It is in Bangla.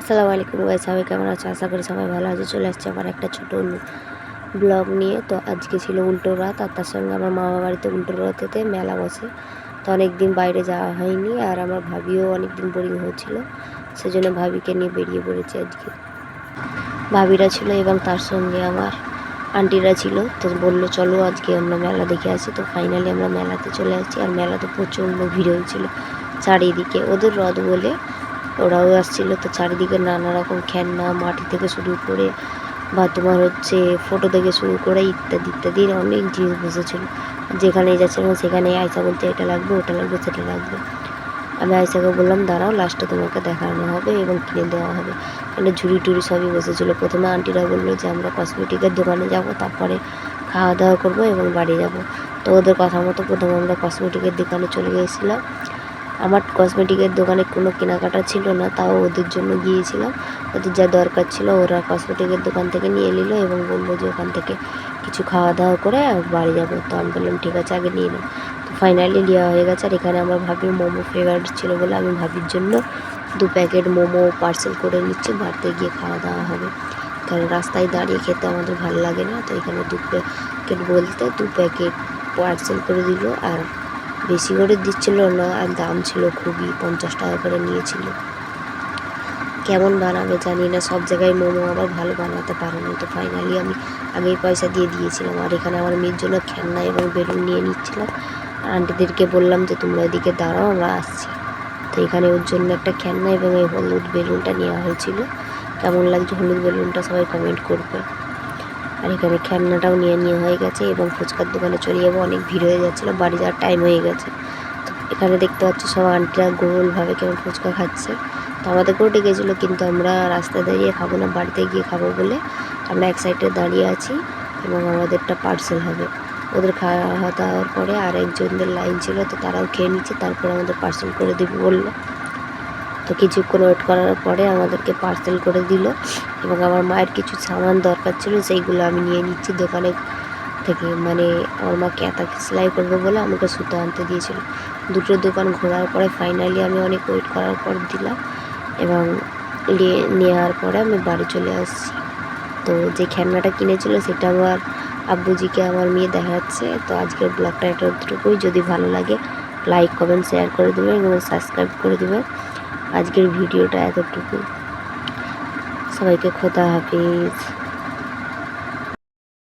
আসসালামু আলাইকুম গাইস, সবাই কেমন আছো? আশা করি সবাই ভালো আছে। চলে আসছে আমার একটা ছোট ব্লগ নিয়ে। তো আজকে ছিল উল্টো রথ, আর তার সঙ্গে আমার মামা বাড়িতে উল্টো রথেতে মেলা বসে। তো অনেক দিন বাইরে যাওয়া হয়নি, আর আমার ভাবিও অনেক দিন বোরিং হচ্ছিল, সেজন্য ভাবিকে নিয়ে বেরিয়ে পড়েছি আজকে। ভাবিরা ছিল এবং তার সঙ্গে আমার আন্টিরা ছিল। তো বললো চলো আজকে আমরা মেলা দেখে আসি। তো ফাইনালি আমরা মেলাতে চলে আসছি, আর মেলাতে প্রচণ্ড ভিড় হয়েছিল চারিদিকে। ওদের রথ বলে ওরাও আসছিলো। তো চারিদিকে নানা রকম খেলনা, মাটি থেকে শুরু করে বা তোমার হচ্ছে ফটো থেকে শুরু করে ইত্যাদি ইত্যাদি অনেক জিনিস বসেছিল। যেখানেই যাচ্ছিলাম সেখানে আয়সা বলতে এটা লাগবে, ওটা লাগবে, সেটা লাগবে। আমি আয়সাকে বললাম দাঁড়াও, লাস্টে তোমাকে দেখানো হবে এবং কিনে দেওয়া হবে। মানে ঝুড়ি টুড়ি সবই বসেছিলো। প্রথমে আন্টিরা বললো যে আমরা কসমেটিকের দোকানে যাব, তারপরে খাওয়া দাওয়া করবো এবং বাড়ি যাব। তো ওদের কথা মতো প্রথমে আমরা কসমেটিকের দোকানে চলে গিয়েছিলাম। আমার কসমেটিকের দোকানে কোনো কেনাকাটা ছিল না, তাও ওদের জন্য গিয়েছিলাম। ওদের যা দরকার ছিল ওরা কসমেটিকের দোকান থেকে নিয়ে নিল এবং বললো যে ওখান থেকে কিছু খাওয়া দাওয়া করে বাড়ি যাবো। তো আমি বললাম ঠিক আছে, আগে নিয়ে নিই। তো ফাইনালি নেওয়া হয়ে গেছে। আর এখানে আমার ভাবির মোমো ফেভারিট ছিল বলে আমি ভাবির জন্য 2 প্যাকেট মোমো পার্সেল করে নিচ্ছি, বাড়িতে গিয়ে খাওয়া দাওয়া হবে। কারণ রাস্তায় দাঁড়িয়ে খেতে আমাদের ভালো লাগে না। তো এখানে 2 প্যাকেট বলতে 2 প্যাকেট পার্সেল করে দিল। আর বেশি করে দিচ্ছিল না, আর দাম ছিল খুবই, 50 টাকা করে নিয়েছিল। কেমন বানাবে জানি না, সব জায়গায় মোমো আবার ভালো বানাতে পারে না। তো ফাইনালি আমি আগেই পয়সা দিয়ে দিয়েছিলাম। আর এখানে আমার মেয়ের জন্য খেলনা এবং বেলুন নিয়ে নিচ্ছিলাম। আর আন্টিদেরকে বললাম যে তোমরা এদিকে দাঁড়াও, আমরা আসছি। তো এখানে ওর জন্য একটা খেলনা এবং এই হলুদ বেলুনটা নেওয়া হয়েছিল। কেমন লাগছে হলুদ বেলুনটা সবাই কমেন্ট করবে। আর এখানে খেলনাটাও নিয়ে হয়ে গেছে এবং ফুচকার দোকানে চলে যাবো, অনেক ভিড় হয়ে যাচ্ছিলো, বাড়ি যাওয়ার টাইম হয়ে গেছে। তো এখানে দেখতে পাচ্ছি সব আন্টিরা গোলভাবে কেমন ফুচকা খাচ্ছে। তো আমাদেরকেও ডেকেছিলো, কিন্তু আমরা রাস্তায় দাঁড়িয়ে খাবো না, বাড়িতে গিয়ে খাবো বলে আমরা এক সাইডে দাঁড়িয়ে আছি এবং আমাদেরটা পার্সেল হবে। ওদের খাওয়া দাওয়ার পরে আর একজনদের লাইন ছিল, তো তারাও খেয়ে নিচ্ছে, তারপরে আমাদের পার্সেল করে দেবে বললো। তো কিছুক্ষণ ওয়েট করার পরে আমাদেরকে পার্সেল করে দিল এবং আমার মায়ের কিছু সামান দরকার ছিল, সেইগুলো আমি নিয়ে নিচ্ছি দোকানে থেকে। মানে আমার মা কাঁথা সেলাই করবে বলে আমাকে সুতো আনতে দিয়েছিল। 2টো দোকান ঘোরার পরে ফাইনালি আমি অনেক ওয়েট করার পর দিলাম এবং নেওয়ার পরে আমি বাড়ি চলে আসছি। তো যে খেলনাটা কিনেছিল সেটা আমার আব্বুজিকে আমার মেয়ে দেখাচ্ছে। তো আজকের ব্লগটা এতটুকুই। যদি ভালো লাগে লাইক, কমেন্ট, শেয়ার করে দেবে এবং সাবস্ক্রাইব করে দেবে। আজকের ভিডিওটা এতটুকুই। সবাইকে খোদা হাফিজ।